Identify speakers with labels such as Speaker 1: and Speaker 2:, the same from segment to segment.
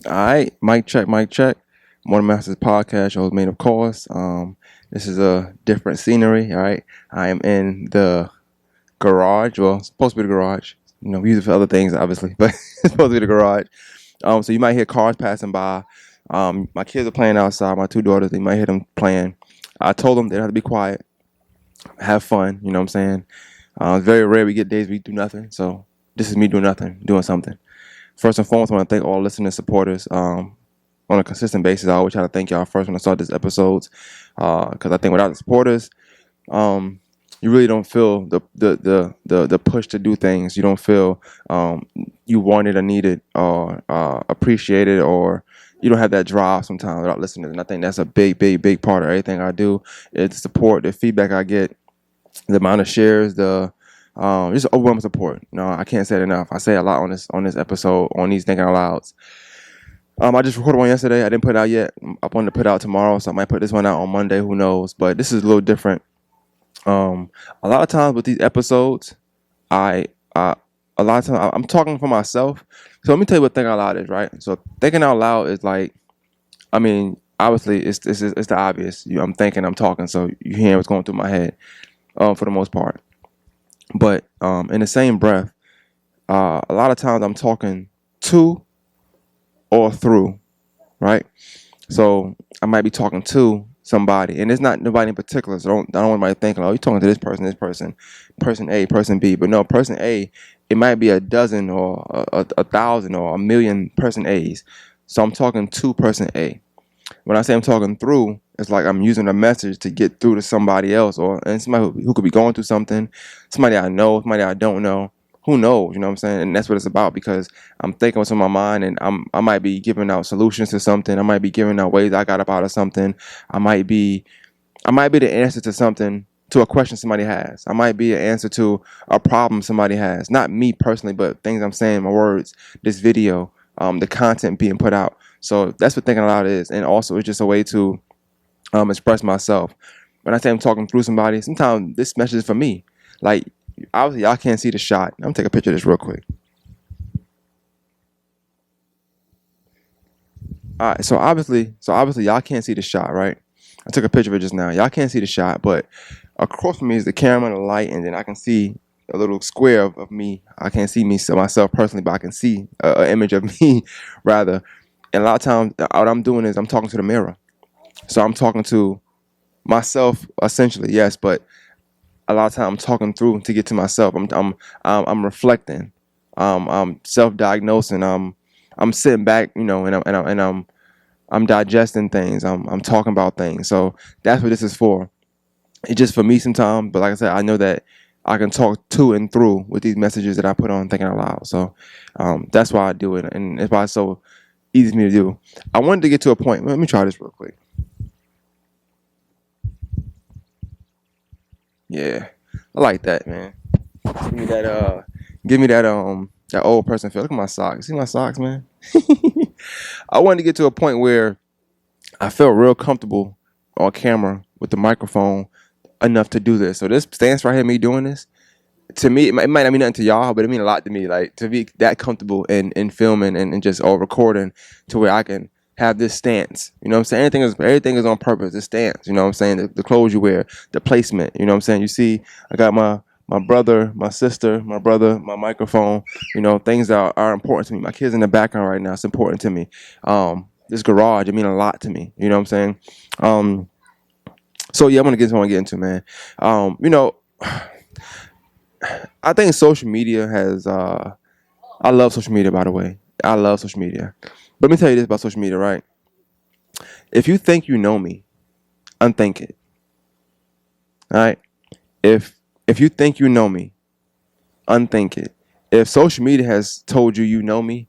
Speaker 1: All right, mic check, mic check. Morning Masters podcast, your host, made of course. This is a different scenery. All right, I am in the garage. Well, it's supposed to be the garage. We use it for other things, obviously, but it's supposed to be the garage. So you might hear cars passing by. My kids are playing outside. My two daughters, they might hear them playing. I told them they have to be quiet, have fun. You know what I'm saying? It's very rare we get days we do nothing. So this is me doing nothing, doing something. First and foremost, I want to thank all listeners, supporters. On a consistent basis, I always try to thank y'all first when I start these episodes, because I think without the supporters, um, you really don't feel the push to do things. You don't feel you wanted or needed or appreciated, or you don't have that drive sometimes without listeners. And I think that's a big part of everything I do. It's support, the feedback I get, the amount of shares, the just overwhelming support. I can't say it enough. I say it a lot on this episode, on these Thinking Out Louds. I just recorded one yesterday. I didn't put it out yet. I wanted to put it out tomorrow, so I might put this one out on Monday. Who knows? But this is a little different. A lot of times with these episodes, I a lot of times I'm talking for myself. So let me tell you what Thinking Out Loud is, right? So Thinking Out Loud is like, I mean, obviously it's the obvious. I'm thinking, I'm talking, so you hear what's going through my head, for the most part. But in the same breath, a lot of times I'm talking to or through, right? So I might be talking to somebody, and it's not nobody in particular. So I don't want anybody thinking, oh, you're talking to person A, person B. But no, person A, it might be a dozen or a thousand or a million person A's. So I'm talking to person A. When I say I'm talking through, it's like I'm using a message to get through to somebody else, and somebody who could be going through something, somebody I know, somebody I don't know. Who knows? You know what I'm saying? And that's what it's about, because I'm thinking what's on my mind, and I might be giving out solutions to something. I might be giving out ways I got up out of something. I might be the answer to something, to a question somebody has. I might be an answer to a problem somebody has. Not me personally, but things I'm saying, my words, this video, the content being put out. So that's what Thinking Aloud is. And also it's just a way to express myself. When I say I'm talking through somebody, sometimes this message is for me. Like, obviously y'all can't see the shot. I'm gonna take a picture of this real quick. All right, so obviously y'all can't see the shot, right? I took a picture of it just now. Y'all can't see the shot, but across from me is the camera and the light, and then I can see a little square of me. I can't see me, so myself personally, but I can see an image of me, rather. And a lot of times, what I'm doing is I'm talking to the mirror. So I'm talking to myself essentially, yes, but a lot of times I'm talking through to get to myself. I'm reflecting. I'm self-diagnosing. I'm sitting back, I'm digesting things. I'm talking about things. So that's what this is for. It's just for me sometimes, but like I said, I know that I can talk to and through with these messages that I put on Thinking Out Loud. So that's why I do it, and it's why it's so easy for me to do. I wanted to get to a point. Let me try this real quick. Yeah, I like that, man. Give me that. Give me that. That old person feel. Look at my socks. See my socks, man. I wanted to get to a point where I felt real comfortable on camera with the microphone enough to do this. So this stance right here, me doing this, to me, it might not mean nothing to y'all, but it mean a lot to me. Like, to be that comfortable in filming and just all recording, to where I can have this stance. You know what I'm saying? Everything is on purpose. The stance. You know what I'm saying? The clothes you wear, the placement. You know what I'm saying? You see, I got my brother, my sister, my brother, my microphone. Things that are important to me. My kids in the background right now. It's important to me. This garage, it mean a lot to me. You know what I'm saying? So yeah, I'm gonna get into what I get into, man. I think social media has. I love social media, by the way. I love social media. But let me tell you this about social media, right? If you think you know me, unthink it. All right. If you think you know me, unthink it. If social media has told you you know me,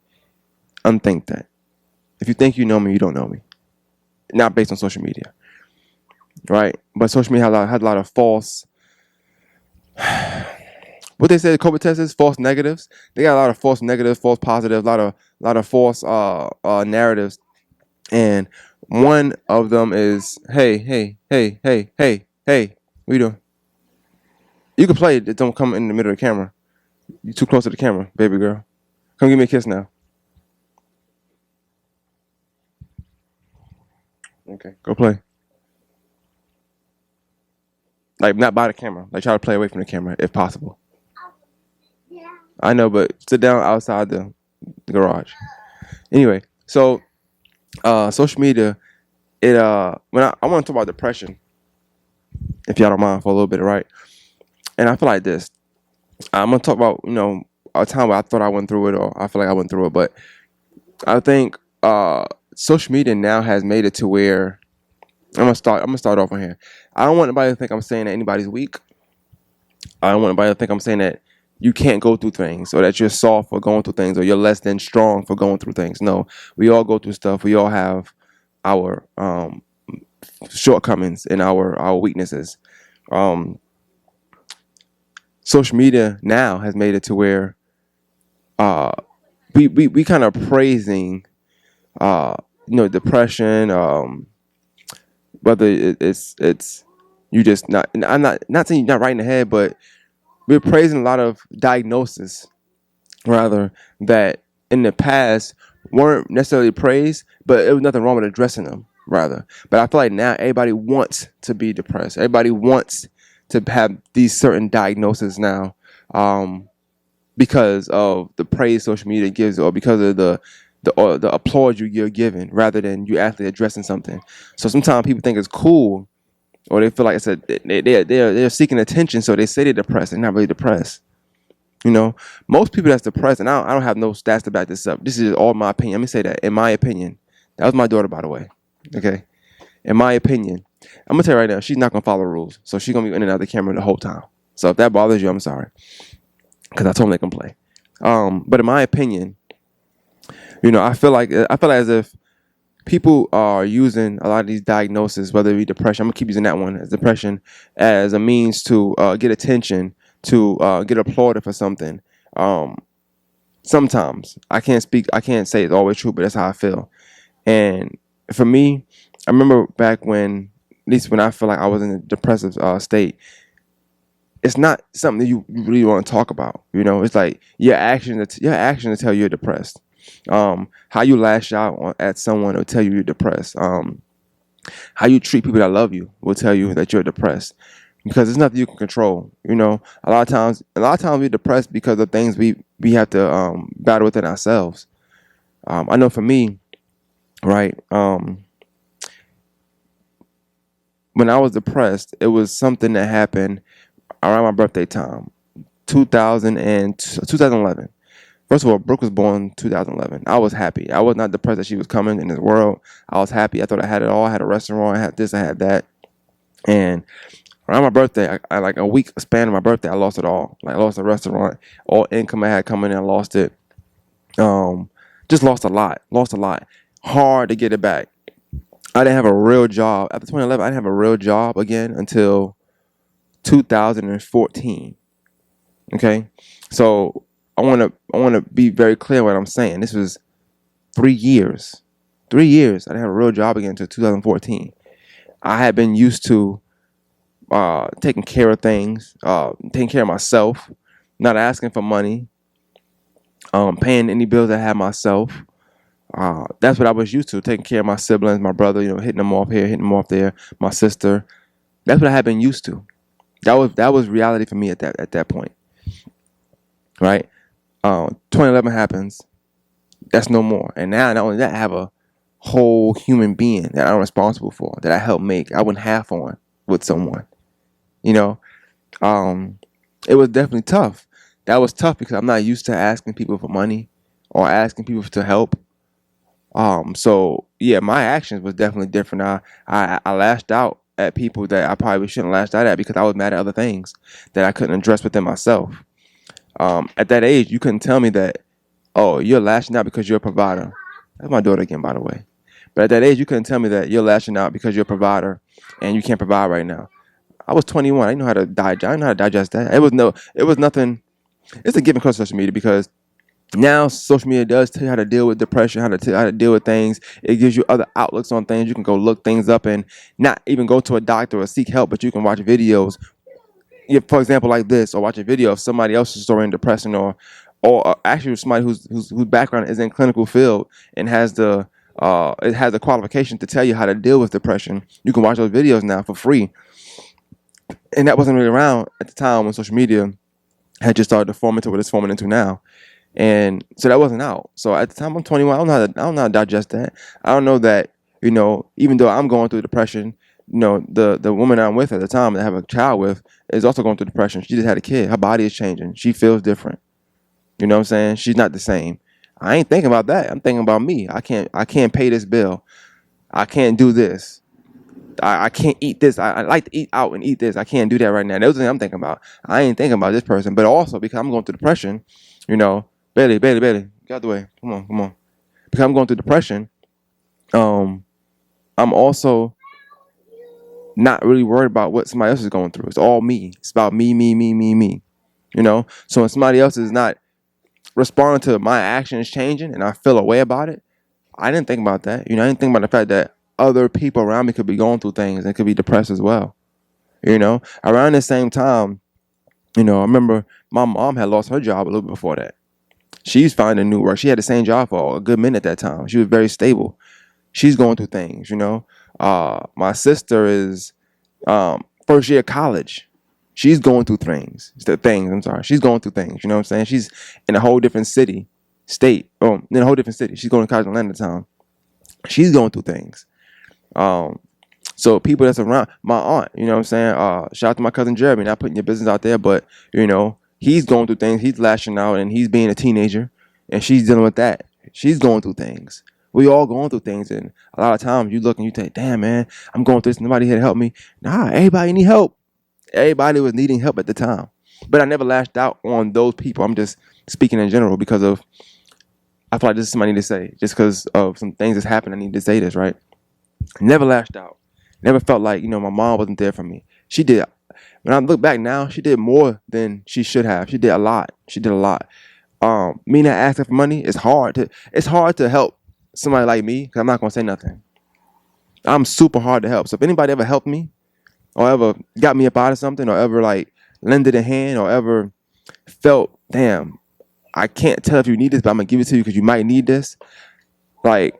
Speaker 1: unthink that. If you think you know me, you don't know me. Not based on social media, right? But social media had a lot of false. What they say the COVID test is false negatives. They got a lot of false negatives, false positives, a lot of false narratives, and one of them is, hey, what you doing? You can play it. Don't come in the middle of the camera. You too close to the camera, baby girl. Come give me a kiss now. Okay, go play. Like not by the camera. Like try to play away from the camera if possible. I know, but sit down outside the garage. Anyway, so social media. It when I want to talk about depression, if y'all don't mind for a little bit, right? And I feel like this. I'm gonna talk about a time where I thought I went through it, or I feel like I went through it, but I think social media now has made it to where I'm gonna start off on here. I don't want anybody to think I'm saying that anybody's weak. I don't want anybody to think I'm saying that you can't go through things, or that you're soft for going through things, or you're less than strong for going through things. No, we all go through stuff. We all have our shortcomings and our weaknesses. Um, Social media now has made it to where uh, we kind of praising uh, depression, whether it's you just not. And I'm not saying you're not right in the head, but we're praising a lot of diagnoses rather that in the past weren't necessarily praised, but it was nothing wrong with addressing them rather. But I feel like now everybody wants to be depressed. Everybody wants to have these certain diagnoses now, because of the praise social media gives, or because of the applause you're given, rather than you actually addressing something. So sometimes people think it's cool, or they feel like I said they're seeking attention, so they say they're depressed. They're not really depressed. Most people that's depressed, and I don't have no stats to back this up. This is all my opinion. Let me say that. In my opinion, that was my daughter, by the way. Okay. In my opinion, I'm gonna tell you right now, she's not gonna follow rules, so she's gonna be in and out of the camera the whole time. So if that bothers you, I'm sorry, because I told them they can play. But in my opinion, I feel like as if people are using a lot of these diagnoses, whether it be depression. I'm gonna keep using that one as depression, as a means to get attention, to get applauded for something. Um, Sometimes I can't say it's always true, but that's how I feel. And for me, I remember back when, at least when I feel like I was in a depressive state, it's not something that you really want to talk about. It's like your actions tell you're depressed. How you lash out at someone will tell you you're depressed. How you treat people that love you will tell you that you're depressed, because it's nothing you can control. A lot of times we're depressed because of things we have to battle within ourselves. I know for me, right? When I was depressed, it was something that happened around my birthday time, 2011. First of all, Brooke was born 2011. I was happy. I was not depressed that she was coming in this world. I was happy. I thought I had it all. I had a restaurant. I had this. I had that. And around my birthday, I like a week span of my birthday, I lost it all. Like I lost the restaurant, all income I had coming in, I lost it. Just lost a lot. Lost a lot. Hard to get it back. I didn't have a real job after 2011. I didn't have a real job again until 2014. Okay, so I want to be very clear what I'm saying. This was 3 years. 3 years. I didn't have a real job again until 2014. I had been used to taking care of things, taking care of myself, not asking for money, paying any bills I had myself. That's what I was used to, taking care of my siblings, my brother, hitting them off here, hitting them off there, my sister. That's what I had been used to. That was reality for me at that point, right? 2011 happens. That's no more. And now, not only that, I have a whole human being that I'm responsible for, that I helped make. I went half on with someone. You know, it was definitely tough. That was tough because I'm not used to asking people for money or asking people to help. So yeah, my actions was definitely different. I lashed out at people that I probably shouldn't lash out at, because I was mad at other things that I couldn't address within myself. At that age, you couldn't tell me that, oh, you're lashing out because you're a provider. That's my daughter again, by the way. But at that age, you couldn't tell me that you're lashing out because you're a provider and you can't provide right now. I was 21. I didn't know how to digest. I didn't know how to digest that. It was nothing. It's a given across social media, because now social media does tell you how to deal with depression, how to deal with things. It gives you other outlooks on things. You can go look things up and not even go to a doctor or seek help, but you can watch videos. For example, like this, or watch a video of somebody else's story in depression, or actually somebody whose background is in clinical field and has the it has a qualification to tell you how to deal with depression. You can watch those videos now for free, and that wasn't really around at the time when social media had just started to form into what it's forming into now. And so that wasn't out. So at the time I'm 21, I don't know how to digest that. I don't know that, even though I'm going through depression, the woman I'm with at the time that I have a child with is also going through depression. She just had a kid. Her body is changing. She feels different. You know what I'm saying? She's not the same. I ain't thinking about that. I'm thinking about me. I can't pay this bill. I can't do this. I can't eat this. I like to eat out and eat this. I can't do that right now. Those are the things I'm thinking about. I ain't thinking about this person. But also because I'm going through depression, you know, Bailey, get out the way. Come on. Because I'm going through depression, I'm also not really worried about what somebody else is going through. It's all me. It's about me, me, me, me, me. So when somebody else is not responding to my actions changing and I feel a way about it, I didn't think about that. I didn't think about the fact that other people around me could be going through things and could be depressed as well. Around the same time, I remember my mom had lost her job a little bit before that. She's finding new work. She had the same job for a good minute at that time. She was very stable. She's going through things. My sister is first year of college. She's going through I'm sorry. She's going through things. You know what I'm saying? She's in a whole different state. In a whole different city. She's going to college in Atlanta town. She's going through things. So people that's around, my aunt, you know what I'm saying? Shout out to my cousin Jeremy, not putting your business out there, but he's going through things, he's lashing out and he's being a teenager and she's dealing with that. She's going through things. We all going through things, and a lot of times you look and you think, damn man, I'm going through this, nobody here to help me. Nah, everybody need help. Everybody was needing help at the time. But I never lashed out on those people. I'm just speaking in general because I feel like this is something I need to say. Just because of some things that's happened, I need to say this, right? Never lashed out. Never felt like, my mom wasn't there for me. She did. When I look back now, she did more than she should have. She did a lot. Me not asking for money, it's hard to help somebody like me because I'm not going to say nothing. I'm super hard to help. So if anybody ever helped me or ever got me up out of something or ever like lended a hand or ever felt, damn, I can't tell if you need this, but I'm going to give it to you because you might need this. Like,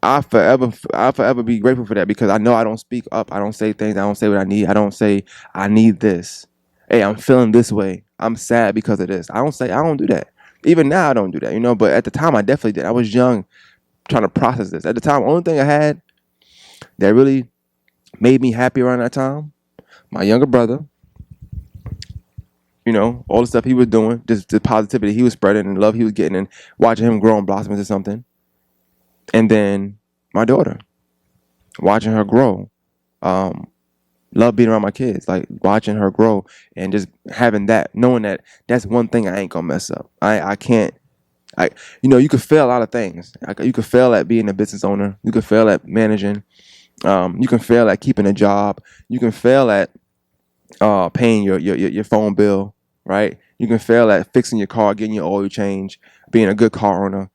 Speaker 1: I forever be grateful for that because I know I don't speak up. I don't say things. I don't say what I need. I don't say I need this. Hey, I'm feeling this way. I'm sad because of this. I don't do that. Even now I don't do that, but at the time I definitely did. I was young trying to process this. At the time, the only thing I had that really made me happy around that time, my younger brother, all the stuff he was doing, just the positivity he was spreading and love he was getting and watching him grow and blossom into something. And then my daughter, watching her grow. Love being around my kids, like watching her grow and just having that, knowing that that's one thing I ain't gonna mess up. I can't. You could fail a lot of things. You could fail at being a business owner. You could fail at managing. You can fail at keeping a job. You can fail at paying your phone bill, right? You can fail at fixing your car, getting your oil change, being a good car owner.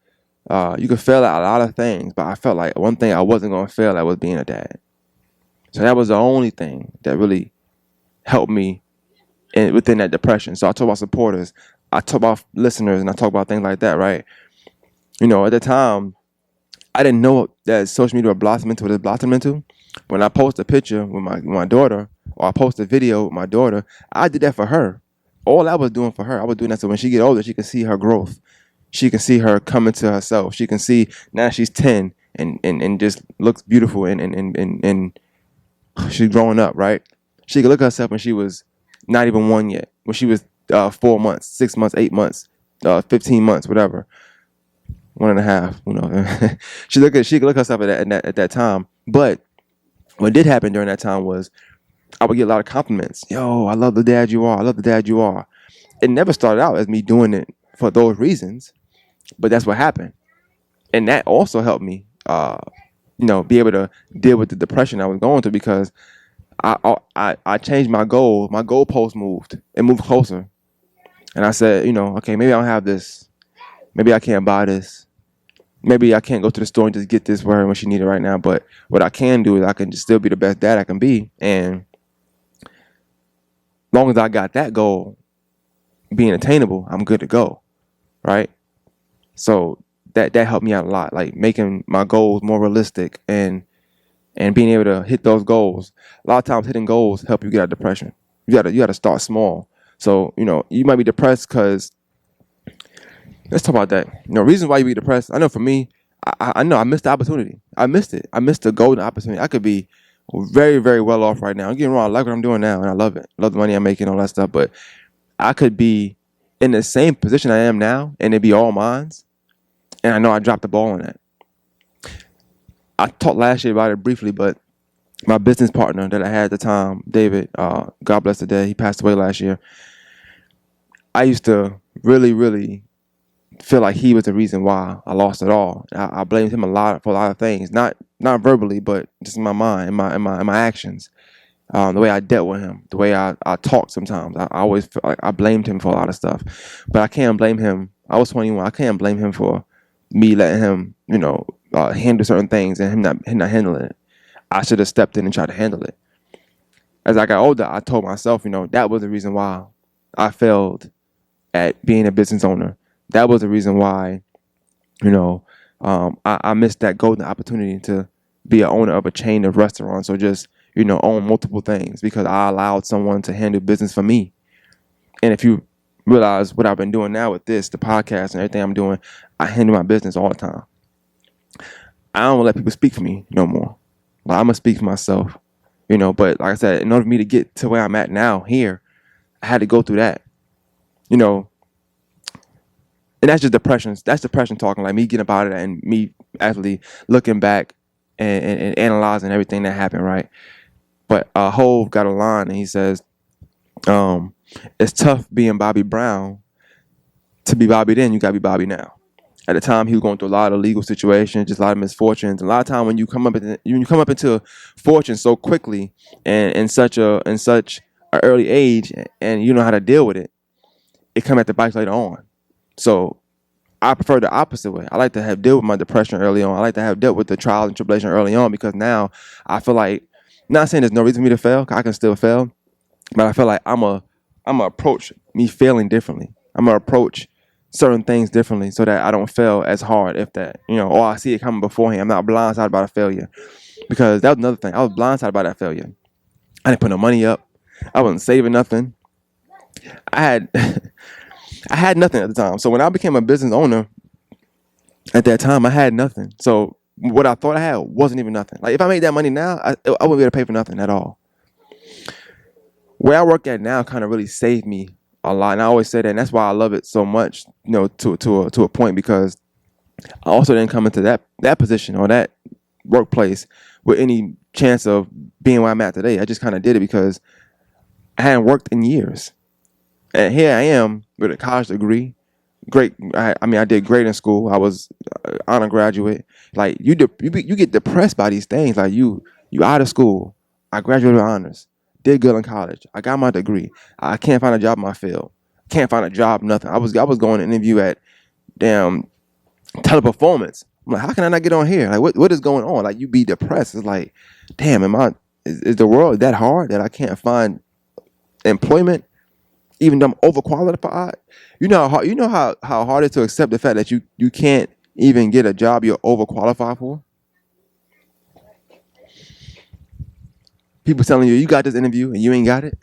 Speaker 1: You could fail at a lot of things, but I felt like one thing I wasn't going to fail at was being a dad. So that was the only thing that really helped me within that depression. So I talk about supporters, I talk about listeners, and I talk about things like that, right? At the time, I didn't know that social media would blossom into what it blossomed into. When I post a picture with my daughter, or I post a video with my daughter, I did that for her. All I was doing for her, I was doing that so when she get older, she can see her growth. She can see her coming to herself. She can see now she's 10 and just looks beautiful and she's growing up, right? She could look at herself when she was not even 1 yet, when she was 4 months, 6 months, 8 months, 15 months, whatever, 1.5. She could look at herself at that time. But what did happen during that time was I would get a lot of compliments. Yo, I love the dad you are. I love the dad you are. It never started out as me doing it for those reasons, but that's what happened, and that also helped me, be able to deal with the depression I was going through because I changed my goal. My goalpost moved. It moved closer. And I said, okay, maybe I don't have this. Maybe I can't buy this. Maybe I can't go to the store and just get this for her when she needs it right now. But what I can do is I can just still be the best dad I can be. And as long as I got that goal being attainable, I'm good to go. Right? So that helped me out a lot, like making my goals more realistic and being able to hit those goals. A lot of times hitting goals help you get out of depression. You gotta start small. So, you might be depressed because, let's talk about that. Reasons why you be depressed. I know for me, I know I missed the opportunity. I missed it. I missed the golden opportunity. I could be very, very well off right now. I'm getting wrong. I like what I'm doing now, and I love it. I love the money I'm making, all that stuff. But I could be in the same position I am now, and it'd be all mine. And I know I dropped the ball on that. I talked last year about it briefly, but my business partner that I had at the time, David, God bless the day, he passed away last year. I used to really, really feel like he was the reason why I lost it all. I blamed him for a lot of things, not verbally, but just in my mind, in my actions, the way I dealt with him, the way I talked sometimes. I always felt like I blamed him for a lot of stuff, but I can't blame him. I was 21. I can't blame him for me letting him, handle certain things and him not handling it. I should have stepped in and tried to handle it. As I got older, I told myself, that was the reason why I failed at being a business owner. That was the reason why, I missed that golden opportunity to be an owner of a chain of restaurants or just, own multiple things because I allowed someone to handle business for me. And if you realize what I've been doing now with this, the podcast and everything I'm doing, I handle my business all the time. I don't let people speak for me no more. Like, I'm going to speak for myself, but like I said, in order for me to get to where I'm at now here, I had to go through that, and that's just depression. That's depression talking, like me getting about it and me actually looking back and analyzing everything that happened, right? But Hove got a line and he says, it's tough being Bobby Brown. To be Bobby then, you got to be Bobby now. At the time, he was going through a lot of legal situations, just a lot of misfortunes. A lot of time when you come up into fortune so quickly and in such an early age, and you know how to deal with it, it come at the bite later on. So I prefer the opposite way. I like to have dealt with my depression early on. I like to have dealt with the trials and tribulation early on because now I feel like, not saying there's no reason for me to fail, 'cause I can still fail, but I feel like I'm a approach me failing differently. I'm gonna approach certain things differently so that I don't fail as hard if that, or I see it coming beforehand. I'm not blindsided by the failure because that was another thing. I was blindsided by that failure. I didn't put no money up. I wasn't saving nothing. I had I had nothing at the time. So when I became a business owner at that time, I had nothing. So what I thought I had wasn't even nothing. Like if I made that money now, I wouldn't be able to pay for nothing at all. Where I work at now kind of really saved me a lot, and I always say that, and that's why I love it so much, to a point, because I also didn't come into that position or that workplace with any chance of being where I'm at today. I just kind of did it because I hadn't worked in years, and here I am with a college degree. Great. I did great in school. I was honor graduate. Like you get depressed by these things. Like you out of school. I graduated with honors. Did good in college. I got my degree. I can't find a job in my field. Can't find a job. Nothing. I was going to interview at damn Teleperformance. I'm like, how can I not get on here? Like, what is going on? Like, you be depressed. It's like, damn, is the world that hard that I can't find employment, even though I'm overqualified? You know how hard it is to accept the fact that you can't even get a job you're overqualified for. People telling you got this interview and you ain't got it.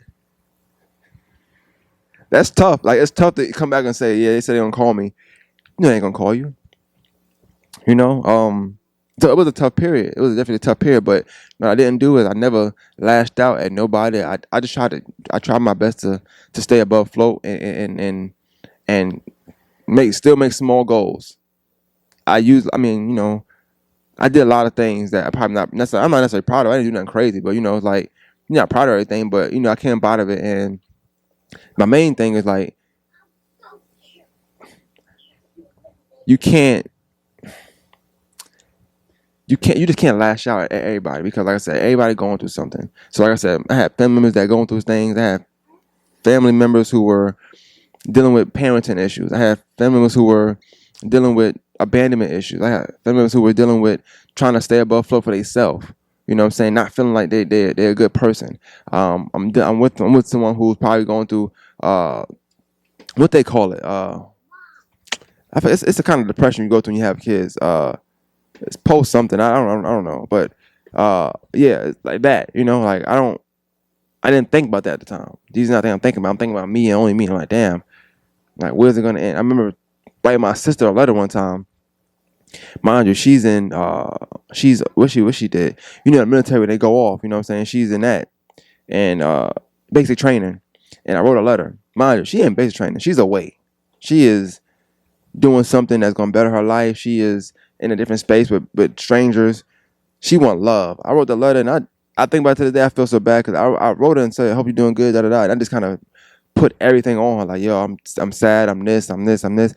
Speaker 1: That's tough. Like, it's tough to come back and say, yeah, they said they're gonna call me. They ain't gonna call you. So it was a tough period. It was definitely a tough period. But what I didn't do is I never lashed out at nobody. I just tried my best to stay above float and make small goals. I did a lot of things that I'm probably not necessarily. I'm not necessarily proud of. I didn't do nothing crazy, but it's like you're not proud of everything. But I came out of it, and my main thing is like you just can't lash out at everybody because, like I said, everybody going through something. So, like I said, I had family members that going through things. I had family members who were dealing with parenting issues. I had family members who were dealing with abandonment issues. I had family members who were dealing with trying to stay above float for themselves. You know what I'm saying? Not feeling like they're a good person. I'm with someone who's probably going through what they call it. I feel it's the kind of depression you go through when you have kids. It's post something. I don't know, but yeah, it's like that. Like I didn't think about that at the time. These are not things I'm thinking about. I'm thinking about me and only me. I'm like, damn, like where's it gonna end? I remember writing my sister a letter one time. Mind you, she's what she did. The military, they go off, you know what I'm saying? She's in that and basic training. And I wrote a letter. Mind you, she ain't basic training. She's away. She is doing something that's gonna better her life. She is in a different space with strangers. She want love. I wrote the letter and I think about it to the day I feel so bad because I wrote her and said, I hope you're doing good, da da da. And I just kind of put everything on her, like, yo, I'm sad, I'm this, I'm this, I'm this.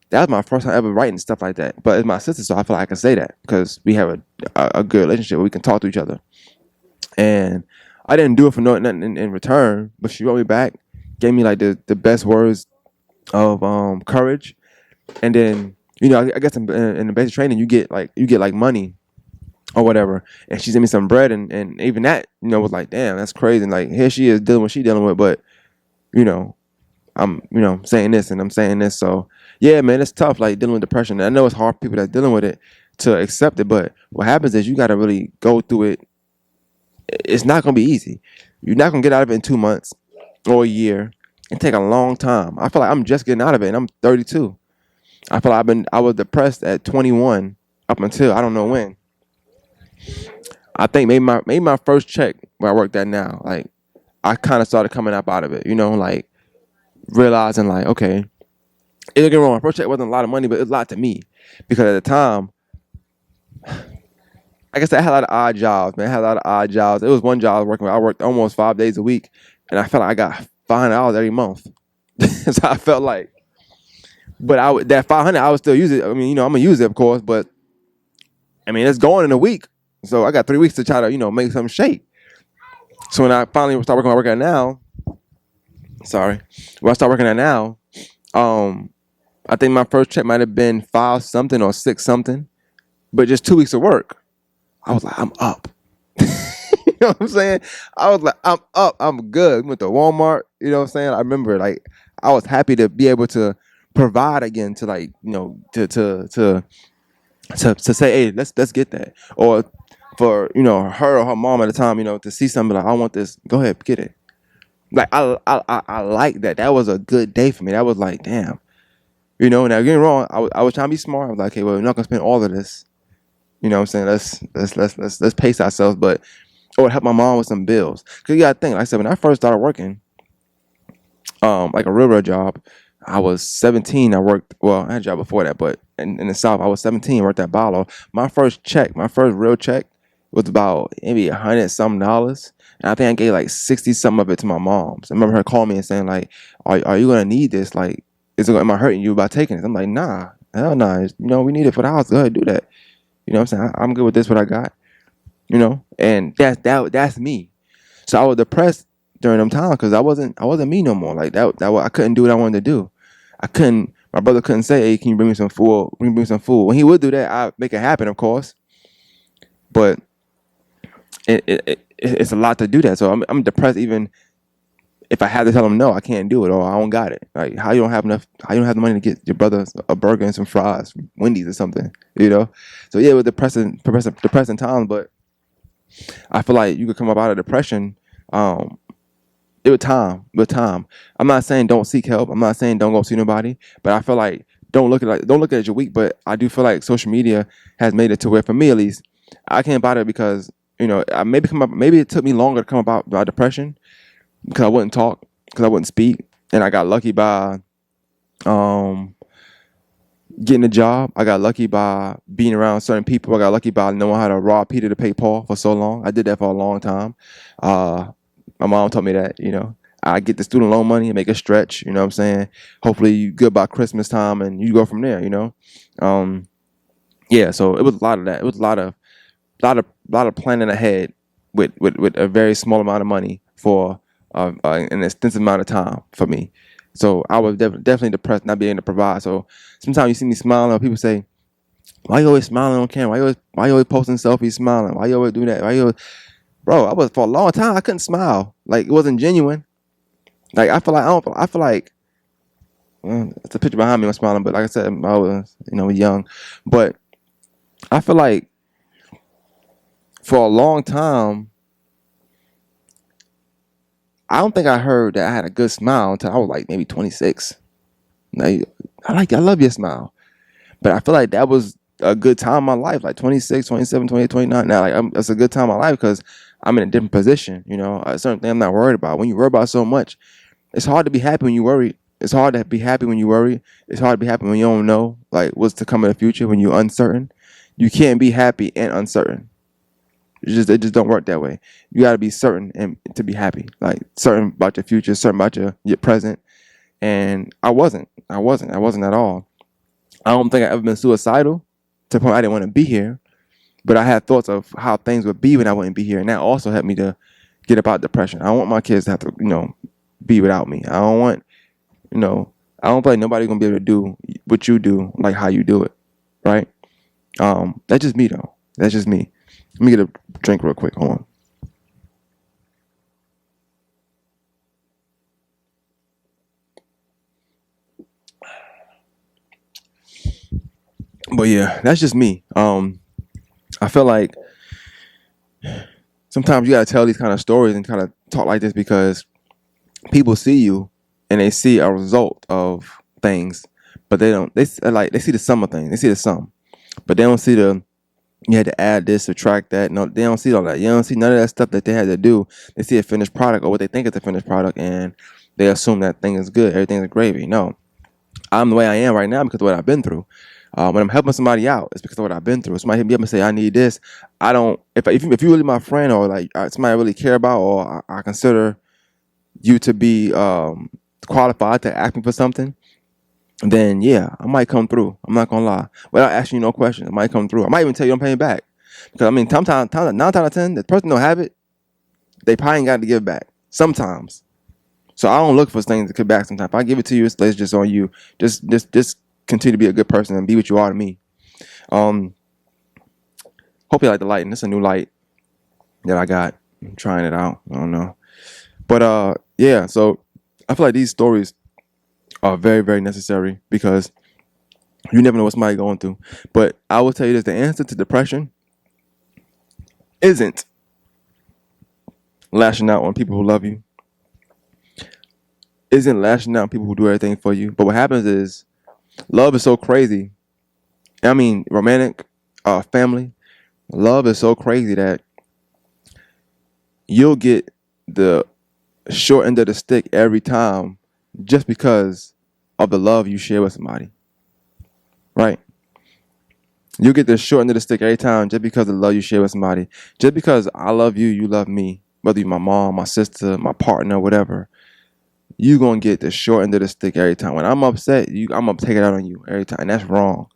Speaker 1: That was my first time ever writing stuff like that. But it's my sister, so I feel like I can say that because we have a good relationship where we can talk to each other. And I didn't do it for nothing in return, but she wrote me back, gave me like the best words of courage. And then I guess in the basic training you get like money or whatever. And she sent me some bread, and even that was like, damn, that's crazy. And like here she is dealing with what she dealing with, but you know I'm saying this and I'm saying this. So yeah, man, it's tough like dealing with depression. And I know it's hard for people that's dealing with it to accept it, but what happens is you got to really go through it. It's not gonna be easy. You're not gonna get out of it in 2 months or a year. It take a long time. I feel like I'm just getting out of it, and I'm 32. I feel like I was depressed at 21 up until I don't know when. I think maybe my first check where I worked at now, like I kind of started coming up out of it, like realizing like, okay, don't get me wrong, my first check wasn't a lot of money, but it was a lot to me because at the time, I guess I had a lot of odd jobs, man. I had a lot of odd jobs. It was one job I was working with. I worked almost 5 days a week, and I felt like I got $500 every month. So I felt like, but that 500 I would still use it. I mean, I'm gonna use it, of course, but I mean, it's going in a week, so I got 3 weeks to try to make something shake. So when I finally start working where I work at now, I think my first check might have been 5 something or 6 something, but just 2 weeks of work. I was like, I'm up. You know what I'm saying? I was like, I'm up. I'm good. We went to Walmart. You know what I'm saying? I remember like I was happy to be able to provide again to like to say, hey, let's get that. Or for her or her mom at the time, to see something like, I want this. Go ahead, get it. Like I like that. That was a good day for me. That was like, damn. Now getting wrong, I was trying to be smart. I was like, okay, well, we're not gonna spend all of this. You know what I'm saying? Let's pace ourselves, but or help my mom with some bills. Cause you gotta think, like I said, when I first started working, like a real job, I was 17. I had a job before that, but in the South, I was 17, worked at Balo. My first real check was about maybe $100 something. And I think I gave like 60 something of it to my mom. So I remember her calling me and saying like, are you gonna need this? Like, am I hurting you by taking this? I'm like, nah, hell nah. We need it for the house. Go ahead, do that. You know what I'm saying? I'm good with this, what I got. And that's me. So I was depressed during them times because I wasn't me no more. Like that I couldn't do what I wanted to do. My brother couldn't say, hey, can you bring me some food? When he would do that, I'd make it happen, of course. But it's a lot to do that. So I'm depressed even if I had to tell him no, I can't do it or I don't got it. Like how you don't have the money to get your brother a burger and some fries from Wendy's or something, So yeah, it was depressing times, but I feel like you could come up out of depression. It was time. I'm not saying don't seek help. I'm not saying don't go see nobody. But I feel like don't look at it as your weak. But I do feel like social media has made it to where, for me at least, I can't about it because maybe it took me longer to come about by depression because I wouldn't talk, because I wouldn't speak, and I got lucky by getting a job. I got lucky by being around certain people. I got lucky by knowing how to rob Peter to pay Paul for so long. I did that for a long time. My mom told me that, I get the student loan money and make it stretch, you know what I'm saying? Hopefully you good by Christmas time and you go from there, Yeah, so it was a lot of that. It was a lot of planning ahead with a very small amount of money for an extensive amount of time for me. So I was definitely depressed not being able to provide. So sometimes you see me smiling or people say, why you always smiling on camera? Why you always posting selfies smiling? Why you always do that? Bro, I was for a long time I couldn't smile. Like it wasn't genuine. Like I feel like it's a picture behind me. I'm smiling, but like I said, I was young, but I feel like for a long time, I don't think I heard that I had a good smile until I was like maybe 26. Like I love your smile, but I feel like that was a good time in my life, like 26, 27, 28, 29. Now, like that's a good time in my life because I'm in a different position. A certain thing I'm not worried about. When you worry about so much, it's hard to be happy when you worry. It's hard to be happy when you worry. It's hard to be happy when you don't know like what's to come in the future. When you're uncertain, you can't be happy and uncertain. It just don't work that way. You got to be certain and to be happy, like certain about your future, certain about your present. And I wasn't. I wasn't at all. I don't think I ever been suicidal to the point I didn't want to be here, but I had thoughts of how things would be when I wouldn't be here, and that also helped me to get about depression. I don't want my kids to have to, be without me. I don't want, I don't feel like nobody gonna be able to do what you do, like how you do it, right? That's just me though. That's just me. Let me get a drink real quick. Hold on. But yeah, that's just me. I feel like sometimes you gotta tell these kind of stories and kind of talk like this because people see you and they see a result of things, but they don't. They see the sum of things. They see the sum, but they don't see you had to add this, subtract that. No, they don't see all that. You don't see none of that stuff that they had to do. They see a finished product or what they think is a finished product, and they assume that thing is good. Everything's gravy. No, I'm the way I am right now because of what I've been through. When I'm helping somebody out, it's because of what I've been through. Somebody hit me up and say, "I need this." I don't. If you're really my friend or like somebody I really care about, or I consider you to be qualified to ask me for something, then yeah, I might come through. I'm not gonna lie. Without asking you no questions, I might come through. I might even tell you I'm paying back. Because I mean, sometimes 9 out of 10, the person don't have it, they probably ain't got to give it back. Sometimes. So I don't look for things to give back sometimes. If I give it to you, it's just on you. Just continue to be a good person and be what you are to me. Um Hope you like the light. And this is a new light that I got. I'm trying it out. I don't know. But yeah, so I feel like these stories are very, very necessary because you never know what somebody's going through. But I will tell you this, the answer to depression isn't lashing out on people who love you, isn't lashing out on people who do everything for you. But what happens is love is so crazy. I mean, romantic, family, love is so crazy that you'll get the short end of the stick every time just because of the love you share with somebody. Right? You get the short end of the stick every time just because of the love you share with somebody. Just because I love you, you love me. Whether you're my mom, my sister, my partner, whatever. You gonna get the short end of the stick every time. When I'm upset, I'm gonna take it out on you every time. And that's wrong.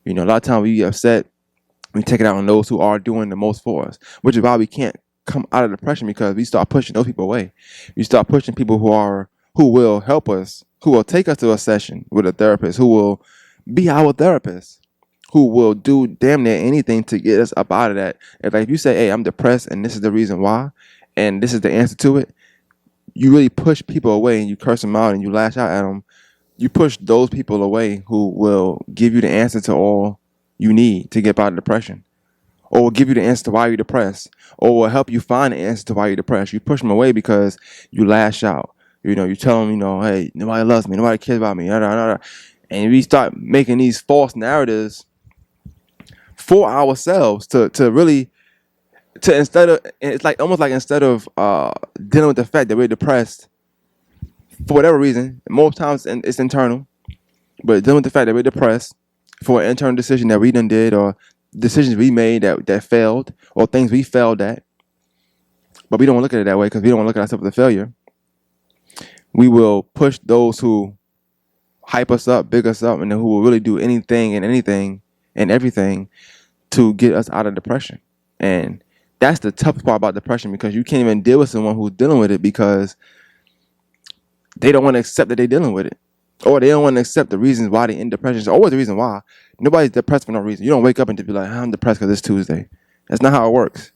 Speaker 1: A lot of times we get upset, we take it out on those who are doing the most for us. Which is why we can't come out of depression because we start pushing those people away. We start pushing people who will help us, who will take us to a session with a therapist, who will be our therapist, who will do damn near anything to get us up out of that. If you say, hey, I'm depressed and this is the reason why, and this is the answer to it, you really push people away and you curse them out and you lash out at them. You push those people away who will give you the answer to all you need to get out of depression, or will give you the answer to why you're depressed, or will help you find the answer to why you're depressed. You push them away because you lash out. You tell them, hey, nobody loves me, nobody cares about me, and we start making these false narratives for ourselves to really instead of, it's like almost like instead of dealing with the fact that we're depressed for whatever reason, most times it's internal, but dealing with the fact that we're depressed for an internal decision that we done did, or decisions we made that failed, or things we failed at, but we don't look at it that way because we don't look at ourselves as a failure. We will push those who hype us up, big us up, and who will really do anything and everything to get us out of depression. And that's the toughest part about depression, because you can't even deal with someone who's dealing with it because they don't want to accept that they're dealing with it, or they don't want to accept the reasons why they're in depression. It's always the reason why. Nobody's depressed for no reason. You don't wake up and just be like, I'm depressed because it's Tuesday. That's not how it works.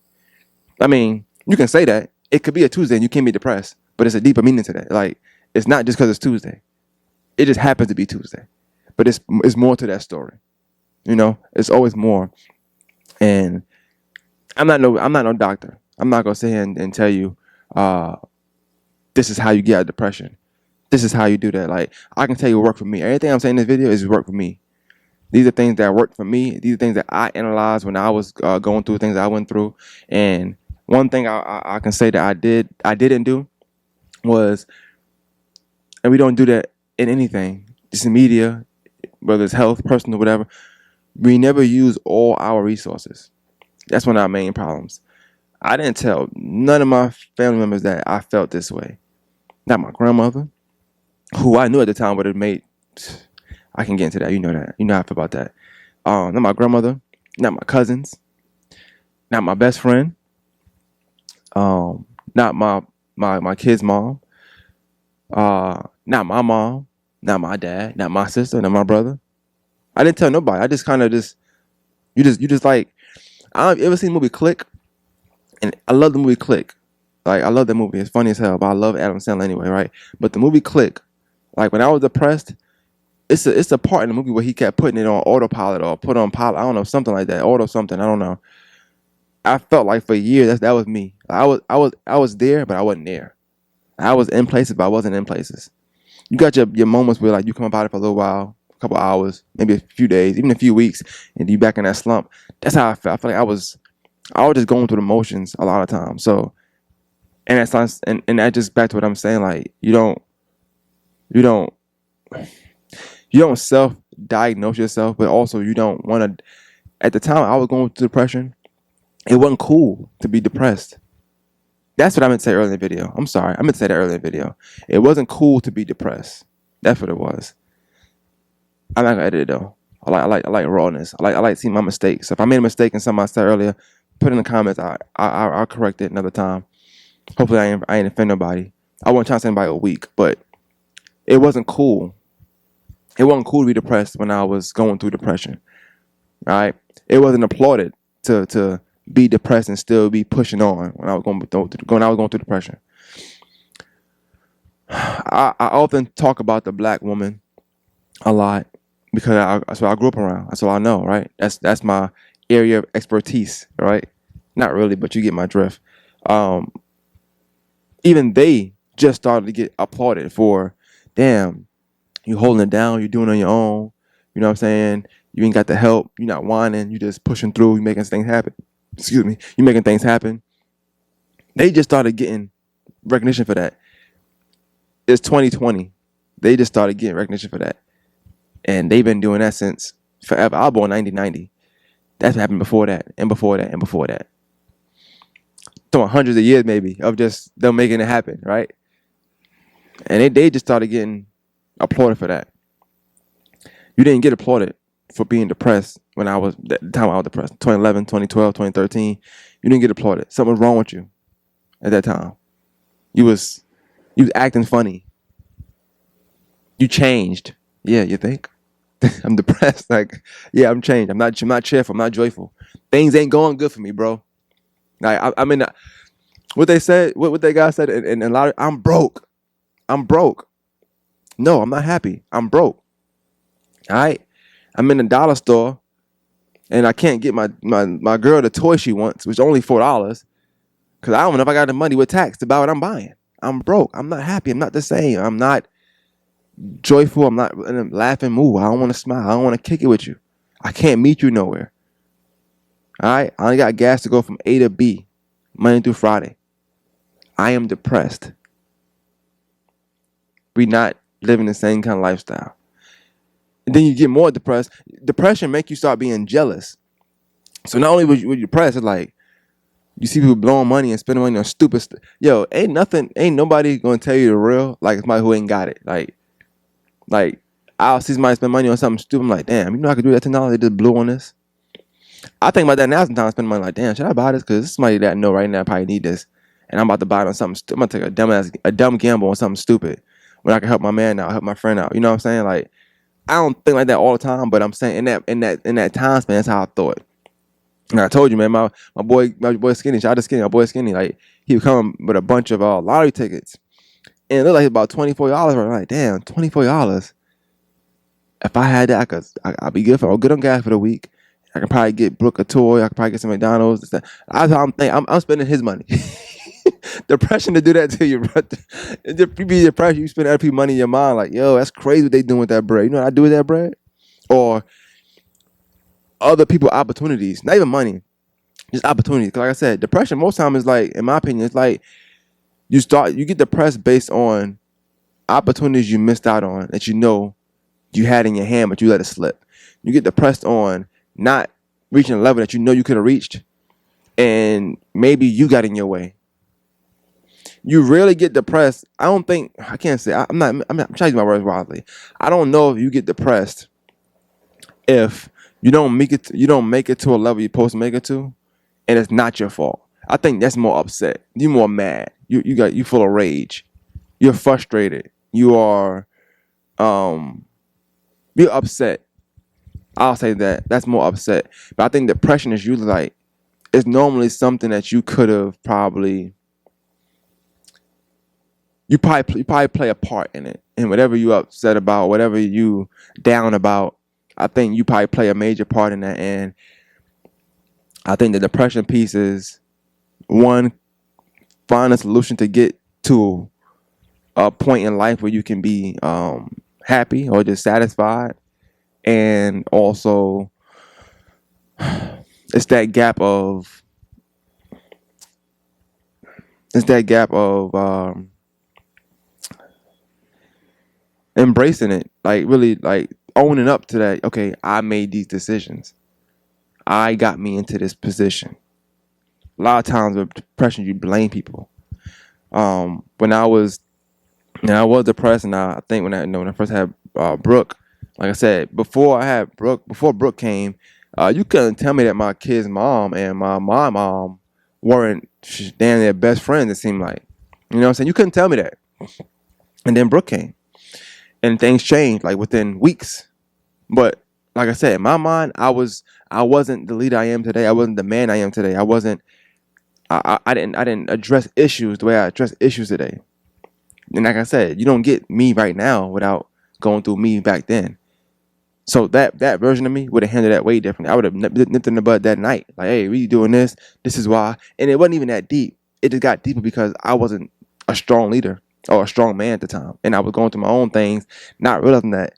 Speaker 1: I mean, you can say that. It could be a Tuesday and you can't be depressed, but it's a deeper meaning to that. Like, it's not just because it's Tuesday. It just happens to be Tuesday, but it's more to that story. You know, it's always more. And I'm not no doctor. I'm not gonna sit here and tell you, uh, this is how you get out of depression. This is how you do that. Like, I can tell you what worked for me. Everything I'm saying in this video is work for me. These are things that worked for me. These are things that I analyzed when I was going through things I went through. And one thing I can say that I didn't do was, and we don't do that in anything, just in media, whether it's health, personal, whatever. We never use all our resources. That's one of our main problems. I didn't tell none of my family members that I felt this way. Not my grandmother, who I knew at the time would have made. I can get into that. You know that. You know how I feel about that. Not my grandmother, not my cousins, not my best friend, not my kid's mom, not my mom, not my dad, not my sister, not my brother. I didn't tell nobody. I just kind of you just like, you ever seen the movie Click? And I love the movie Click. Like, I love that movie. It's funny as hell, but I love Adam Sandler anyway, right? But the movie Click, like when I was depressed, it's a part in the movie where he kept putting it on autopilot or put on pilot. I don't know, something like that. Auto something. I don't know. I felt like for years that was me. I was there, but I wasn't there. I was in places, but I wasn't in places. You got your moments where like you come about it for a little while, a couple hours, maybe a few days, even a few weeks, and you back in that slump. That's how I felt. I felt like I was just going through the motions a lot of times. So, and that's and that just back to what I'm saying. Like, you don't self-diagnose yourself, but also you don't want to. At the time I was going through depression, it wasn't cool to be depressed. That's what I meant to say earlier in the video. I'm sorry. I meant to say that earlier in the video. It wasn't cool to be depressed. That's what it was. I'm not gonna edit it though. I like rawness. I like seeing my mistakes. So if I made a mistake in something I said earlier, put it in the comments. I'll correct it another time. Hopefully I ain't offend nobody. I wasn't trying to say anybody a weak, but it wasn't cool. It wasn't cool to be depressed when I was going through depression. All right? It wasn't applauded to be depressed and still be pushing on when I was going through depression. I often talk about the black woman a lot because that's what I grew up around. That's all I know, right? That's my area of expertise, right? Not really, but you get my drift. Even they just started to get applauded for, damn, you holding it down, you're doing it on your own. You know what I'm saying? You ain't got the help. You're not whining. You just pushing through. You making things happen. Excuse me. You making things happen. They just started getting recognition for that. It's 2020. They just started getting recognition for that. And they've been doing that since forever. I was born 1990. That's happened before that, and before that, and before that. So hundreds of years maybe of just them making it happen, right? And they just started getting applauded for that. You didn't get applauded for being depressed when the time I was depressed. 2011, 2012, 2013. You didn't get applauded. Something was wrong with you at that time. You was acting funny. You changed. Yeah, you think? I'm depressed. Like, yeah, I'm changed. I'm not cheerful. I'm not joyful. Things ain't going good for me, bro. Like, I mean, what they said, what they guys said, and a lot of, I'm broke. I'm broke. No, I'm not happy. I'm broke. All right? I'm in the dollar store, and I can't get my girl the toy she wants, which is only $4, because I don't know if I got the money with tax to buy what I'm buying. I'm broke. I'm not happy. I'm not the same. I'm not joyful. I'm not in a laughing mood. I don't want to smile. I don't want to kick it with you. I can't meet you nowhere. All right? I only got gas to go from A to B, Monday through Friday. I am depressed. We not living the same kind of lifestyle. And then you get more depressed. Depression make you start being jealous. So not only was you depressed, it's like you see people blowing money and spending money on stupid stuff. Yo, ain't nobody gonna tell you the real like somebody who ain't got it. Like I'll see somebody spend money on something stupid. I'm like, damn, you know I could do that $10. They just blew on this. I think about that now sometimes. I spend money like, damn, should I buy this? Because this is somebody that I know right now probably need this, and I'm about to buy it on something stupid. I'm gonna take a dumb gamble on something stupid when I can help my man out, help my friend out. You know what I'm saying? Like, I don't think like that all the time, but I'm saying in that time span, that's how I thought. And I told you, man, my boy Skinny, shout out to Skinny, my boy Skinny, like he would come with a bunch of lottery tickets, and it looked like about $24. I'm like, damn, $24. If I had that, I'd be good good on gas for the week. I can probably get Brooke a toy. I can probably get some McDonald's. That's how I'm thinking. I'm spending his money. Depression to do that to you, bro. You be depressed. You spend other people's money in your mind. Like, yo, that's crazy what they doing with that bread. You know what I do with that bread? Or other people opportunities. Not even money. Just opportunities. Because like I said, depression most time is like, in my opinion, it's like you get depressed based on opportunities you missed out on that you had in your hand, but you let it slip. You get depressed on not reaching a level that you could have reached, and maybe you got in your way. You rarely get depressed. I can't say. I'm trying to use my words wisely. I don't know if you get depressed if you don't make it. You don't make it to a level you're supposed to make it to, and it's not your fault. I think that's more upset. You're more mad. You full of rage. You're frustrated. You're upset. I'll say that. That's more upset. But I think depression is usually like, it's normally something that you could have you probably play a part in it. And whatever you upset about, whatever you down about, I think you probably play a major part in that. And I think the depression piece is one, find a solution to get to a point in life where you can be happy or just satisfied. And also, it's that gap of embracing it, like really like owning up to that. Okay, I made these decisions. I got me into this position. A lot of times with depression, you blame people. When I was depressed, and I think when I first had Brooke, like I said, before Brooke came, you couldn't tell me that my kid's mom and my mom weren't damn their best friends. It seemed like, you know what I'm saying? You couldn't tell me that. And then Brooke came, and things changed like within weeks. But like I said, in my mind, I wasn't the leader I am today. I wasn't the man I am today. I didn't address issues the way I address issues today. And like I said, you don't get me right now without going through me back then. So that version of me would have handled that way differently. I would have nipped in the bud that night. Like, hey, we doing this. This is why. And it wasn't even that deep. It just got deeper because I wasn't a strong leader or a strong man at the time. And I was going through my own things, not realizing that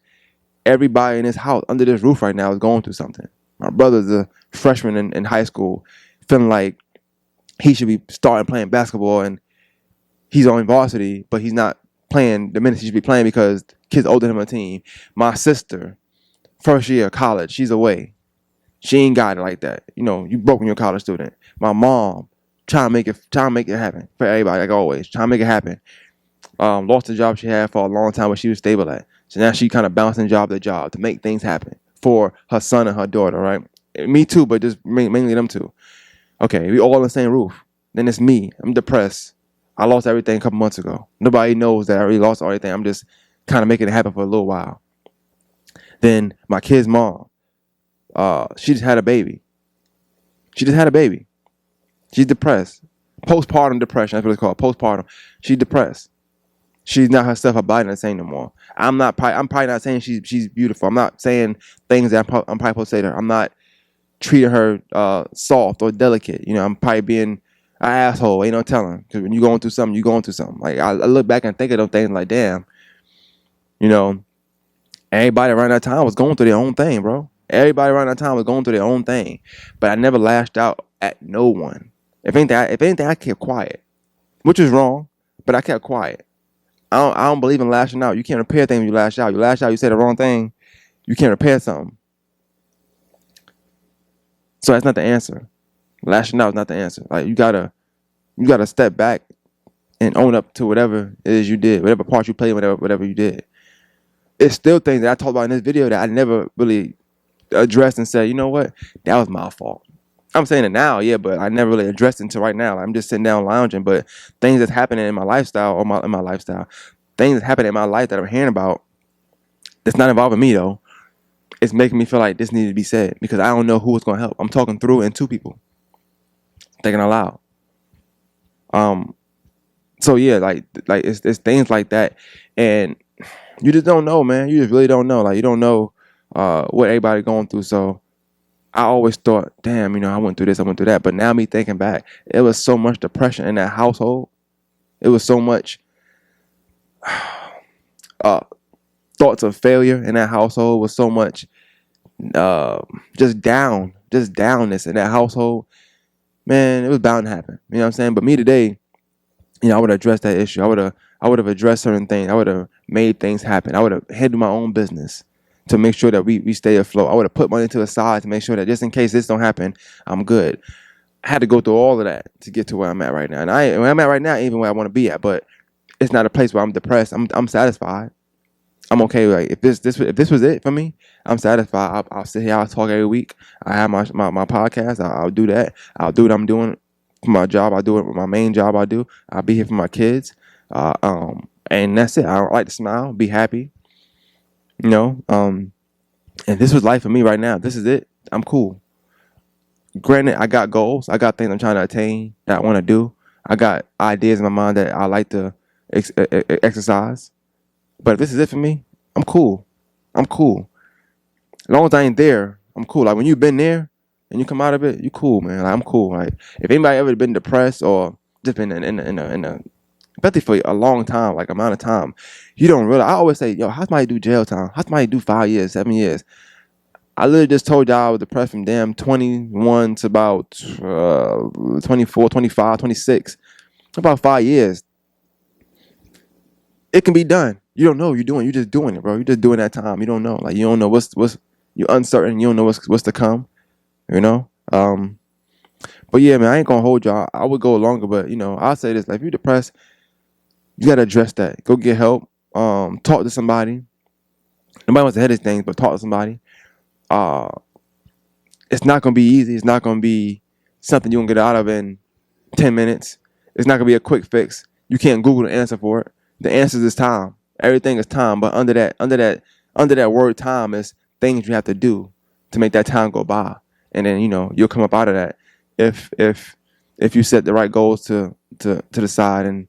Speaker 1: everybody in this house, under this roof right now, is going through something. My brother's a freshman in high school, feeling like he should be starting playing basketball, and he's on varsity, but he's not playing the minutes he should be playing because kids older than him on the team. My sister, first year of college, she's away. She ain't got it like that. You know, you broke when you're a college student. My mom, trying to make it happen for everybody, like always, trying to make it happen. Lost the job she had for a long time, but she was stable at. So now she kind of bouncing job to job to make things happen for her son and her daughter, right? Me too, but just mainly them two. Okay, we all on the same roof. Then it's me. I'm depressed. I lost everything a couple months ago. Nobody knows that I really lost everything. I'm just kind of making it happen for a little while. Then my kid's mom, she just had a baby. She's depressed. Postpartum depression, that's what it's called. Postpartum. She's depressed. She's not herself. Her body not saying no more. I'm probably not saying she's beautiful. I'm not saying things that I'm probably supposed to say to her. I'm not treating her soft or delicate. You know, I'm probably being an asshole. Ain't no telling. Because when you're going through something, you're going through something. Like I look back and think of those things like, damn, you know, everybody around that time was going through their own thing, bro. Everybody around that time was going through their own thing. But I never lashed out at no one. If anything, I kept quiet, which is wrong. But I kept quiet. I don't believe in lashing out. You can't repair things when you lash out. You lash out, you say the wrong thing, you can't repair something. So that's not the answer. Lashing out is not the answer. Like you gotta step back and own up to whatever it is you did, whatever part you played, whatever you did. It's still things that I talked about in this video that I never really addressed and said, you know what, that was my fault. I'm saying it now, yeah, but I never really addressed it until right now. Like, I'm just sitting down lounging, but things that's happening in my lifestyle, things that's happening in my life that I'm hearing about, that's not involving me though, it's making me feel like this needed to be said because I don't know who it's going to help. I'm talking through and to people, thinking out loud. So yeah, like it's things like that, and you just don't know, man. You just really don't know. Like you don't know what everybody going through. So I always thought, damn, I went through this, I went through that. But now me thinking back, it was so much depression in that household. It was so much uh, thoughts of failure in that household. It was so much uh, just downness in that household. Man, it was bound to happen. You know what I'm saying? But me today, I would have addressed that issue. I would have addressed certain things. I would have made things happen. I would have handled my own business to make sure that we stay afloat. I would have put money to the side to make sure that just in case this don't happen, I'm good. I had to go through all of that to get to where I'm at right now. And where I'm at right now, ain't even where I want to be at, but it's not a place where I'm depressed. I'm satisfied. I'm okay. Like if this was it for me, I'm satisfied. I'll sit here. I'll talk every week. I have my podcast. I'll do that. I'll do what I'm doing for my job. I'll do it with my main job. I'll be here for my kids. And that's it. I don't like to smile, be happy. And this was life for me right now. This is it. I'm cool. Granted, I got goals. I got things I'm trying to attain that I want to do. I got ideas in my mind that I like to exercise. But if this is it for me, I'm cool. I'm cool. As long as I ain't there, I'm cool. Like when you've been there and you come out of it, you cool, man. Like I'm cool. Like if anybody ever been depressed or just been in a especially for a long time, like amount of time, you don't realize. I always say, yo, how somebody do jail time? How somebody do 5 years, 7 years? I literally just told y'all I was depressed from damn 21 to about 24, 25, 26. About 5 years. It can be done. You don't know what you're doing. You're just doing it, bro. You're just doing that time. You don't know. Like you don't know what's you're uncertain. You don't know what's to come. You know. But yeah, man, I ain't gonna hold y'all. I would go longer, but I'll say this: like if you're depressed, you gotta address that. Go get help. Talk to somebody. Nobody wants to hear these things, but talk to somebody. Uh, it's not gonna be easy. It's not gonna be something you can get out of in 10 minutes. It's not gonna be a quick fix. You can't Google the answer for it. The answer is time. Everything is time, but under that word time is things you have to do to make that time go by. And then you'll come up out of that if you set the right goals to the side and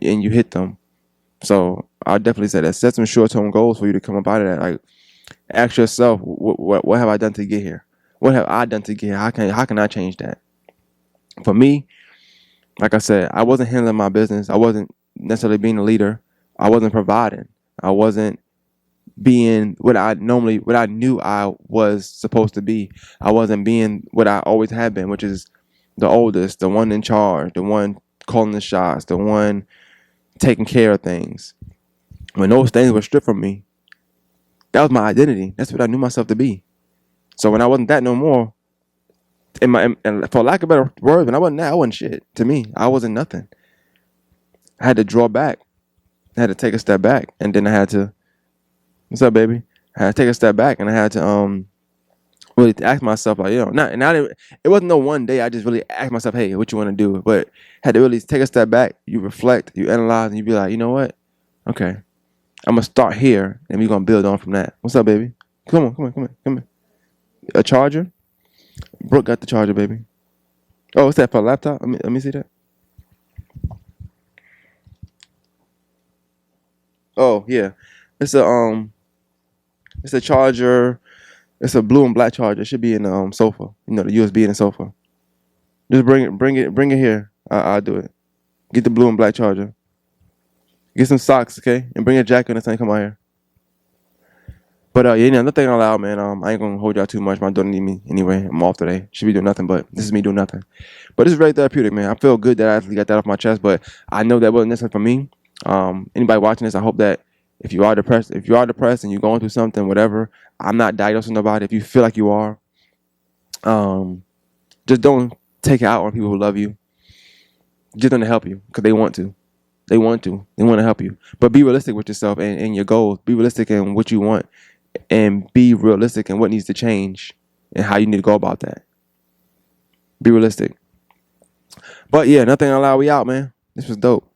Speaker 1: you hit them. So I definitely say that set some short-term goals for you to come up out of that. Like ask yourself, what have I done to get here? What have I done to get here? How can I change that? For me, like I said, I wasn't handling my business. I wasn't necessarily being a leader. I wasn't providing. I wasn't being what I knew I was supposed to be. I wasn't being what I always had been, which is the oldest, the one in charge, the one calling the shots, the one taking care of things. When those things were stripped from me, that was my identity. That's what I knew myself to be. So when I wasn't that no more, and for lack of better words, when I wasn't that, I wasn't shit. To me, I wasn't nothing. I had to draw back. I had to take a step back, and then I had to. What's up, baby? I had to take a step back, and I had to really ask myself, like, it wasn't no one day I just really asked myself, hey, what you want to do? But had to really take a step back. You reflect, you analyze, and you be like, you know what? Okay, I'm gonna start here, and we're gonna build on from that. What's up, baby? Come on. A charger? Brooke got the charger, baby. Oh, what's that for a laptop? Let me see that. Oh yeah, it's it's a charger. It's a blue and black charger. It should be in the sofa. The USB in the sofa. Just bring it here. I'll do it. Get the blue and black charger. Get some socks, okay, and bring a jacket next time you come out here. But nothing allowed, man. I ain't gonna hold y'all too much. My daughter need me anyway. I'm off today. Should be doing nothing, but this is me doing nothing. But this is very therapeutic, man. I feel good that I actually got that off my chest. But I know that wasn't necessarily for me. Anybody watching this, I hope that if you are depressed and you're going through something, whatever, I'm not diagnosing nobody. If you feel like you are, just don't take it out on people who love you. Just going to help you because they want to. They want to help you. But be realistic with yourself and your goals. Be realistic in what you want. And be realistic in what needs to change and how you need to go about that. Be realistic. But yeah, nothing allowed. We out, man. This was dope.